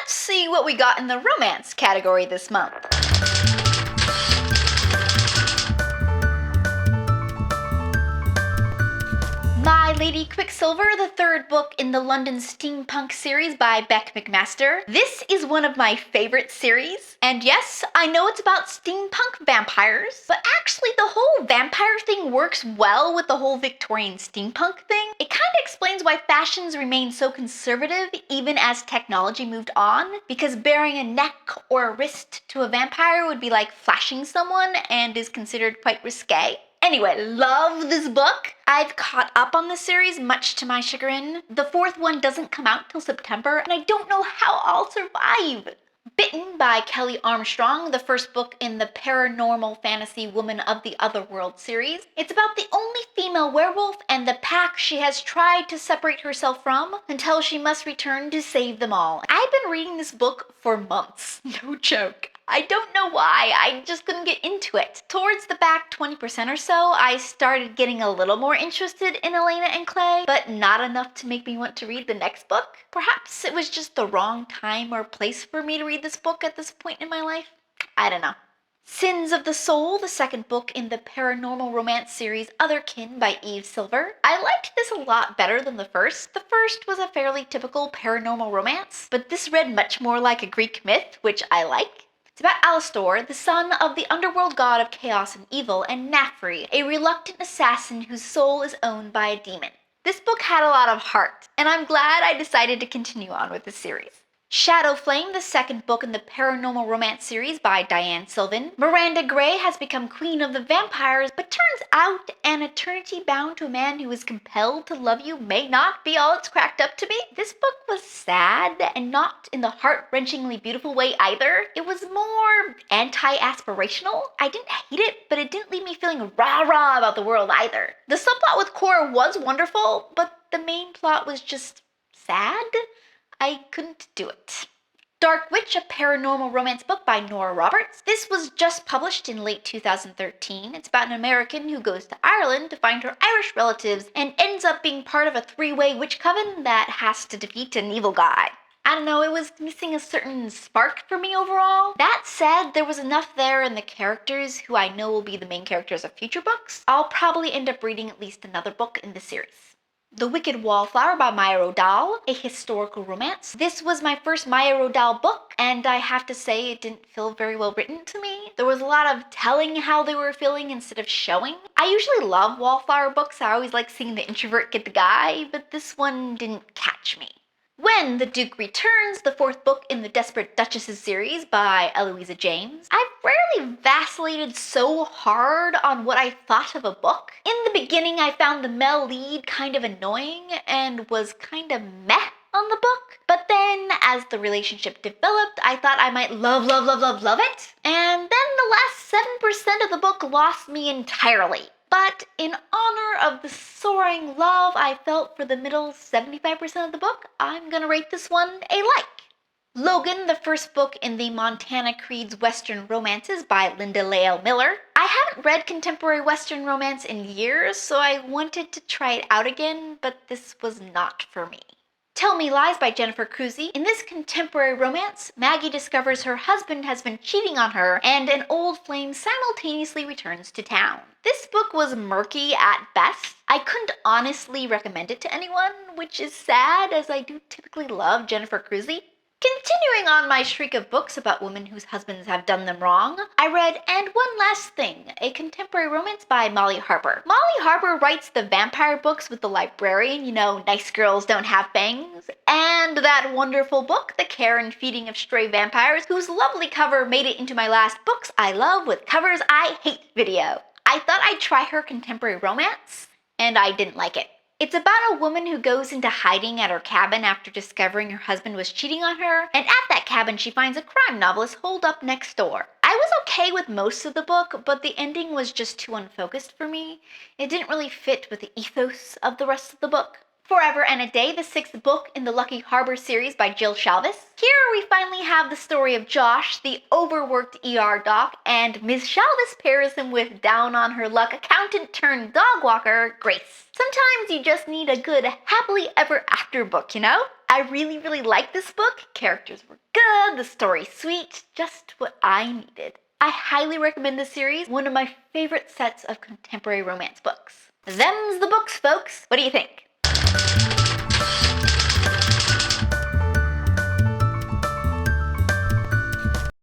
let's see what we got in the romance category this month. My Lady Quicksilver, the third book in the London steampunk series by Beck McMaster. This is one of my favorite series. And yes, I know it's about steampunk vampires, but actually the whole vampire thing works well with the whole Victorian steampunk thing. It kind of explains why fashions remained so conservative even as technology moved on, because bearing a neck or a wrist to a vampire would be like flashing someone and is considered quite risque. Anyway, love this book. I've caught up on the series, much to my chagrin. The fourth one doesn't come out till September, and I don't know how I'll survive. Bitten by Kelly Armstrong, the first book in the paranormal fantasy Woman of the Otherworld series. It's about the only female werewolf and the pack she has tried to separate herself from until she must return to save them all. I've been reading this book for months. No joke. I don't know why, I just couldn't get into it. Towards the back 20% or so, I started getting a little more interested in Elena and Clay, but not enough to make me want to read the next book. Perhaps it was just the wrong time or place for me to read this book at this point in my life. I don't know. Sins of the Soul, the second book in the paranormal romance series Otherkin by Eve Silver. I liked this a lot better than the first. The first was a fairly typical paranormal romance, but this read much more like a Greek myth, which I like. It's about Alastor, the son of the underworld god of chaos and evil, and Nafri, a reluctant assassin whose soul is owned by a demon. This book had a lot of heart, and I'm glad I decided to continue on with the series. Shadowflame, the second book in the paranormal romance series by Diane Sylvan. Miranda Gray has become queen of the vampires, but turns out an eternity bound to a man who is compelled to love you may not be all it's cracked up to be. This book was sad, and not in the heart-wrenchingly beautiful way either. It was more anti-aspirational. I didn't hate it, but it didn't leave me feeling rah-rah about the world either. The subplot with Cora was wonderful, but the main plot was just sad. I couldn't do it. Dark Witch, a paranormal romance book by Nora Roberts. This was just published in late 2013. It's about an American who goes to Ireland to find her Irish relatives and ends up being part of a three-way witch coven that has to defeat an evil guy. I don't know, it was missing a certain spark for me overall. That said, there was enough there in the characters who I know will be the main characters of future books. I'll probably end up reading at least another book in the series. The Wicked Wallflower by Maya Rodal, a historical romance. This was my first Maya Rodal book, and I have to say it didn't feel very well written to me. There was a lot of telling how they were feeling instead of showing. I usually love Wallflower books. I always like seeing the introvert get the guy, but this one didn't catch me. When the Duke Returns, the fourth book in the Desperate Duchesses series by Eloisa James. I've rarely vacillated so hard on what I thought of a book. In the beginning, I found the male lead kind of annoying and was kind of meh on the book. But then, as the relationship developed, I thought I might love it. And then the last 7% of the book lost me entirely. But in honor of the soaring love I felt for the middle 75% of the book, I'm gonna rate this one a like. Logan, the first book in the Montana Creed's Western romances by Linda Lael Miller. I haven't read contemporary Western romance in years, so I wanted to try it out again, but this was not for me. Tell Me Lies by Jennifer Cruzy. In this contemporary romance, Maggie discovers her husband has been cheating on her, and an old flame simultaneously returns to town. This book was murky at best. I couldn't honestly recommend it to anyone, which is sad as I do typically love Jennifer Cruzy. Continuing on my streak of books about women whose husbands have done them wrong, I read And One Last Thing, a contemporary romance by Molly Harper. Molly Harper writes the vampire books with the librarian, you know, Nice Girls Don't Have Bangs, and that wonderful book, The Care and Feeding of Stray Vampires, whose lovely cover made it into my last Books I Love with Covers I Hate video. I thought I'd try her contemporary romance, and I didn't like it. It's about a woman who goes into hiding at her cabin after discovering her husband was cheating on her, and at that cabin she finds a crime novelist holed up next door. I was okay with most of the book, but the ending was just too unfocused for me. It didn't really fit with the ethos of the rest of the book. Forever and a Day, the 6th book in the Lucky Harbor series by Jill Shalvis. Here we finally have the story of Josh, the overworked ER doc, and Ms. Shalvis pairs him with down-on-her-luck accountant turned dog walker, Grace. Sometimes you just need a good happily ever after book, you know? I really like this book. Characters were good, the story sweet, just what I needed. I highly recommend this series, one of my favorite sets of contemporary romance books. Them's the books, folks. What do you think?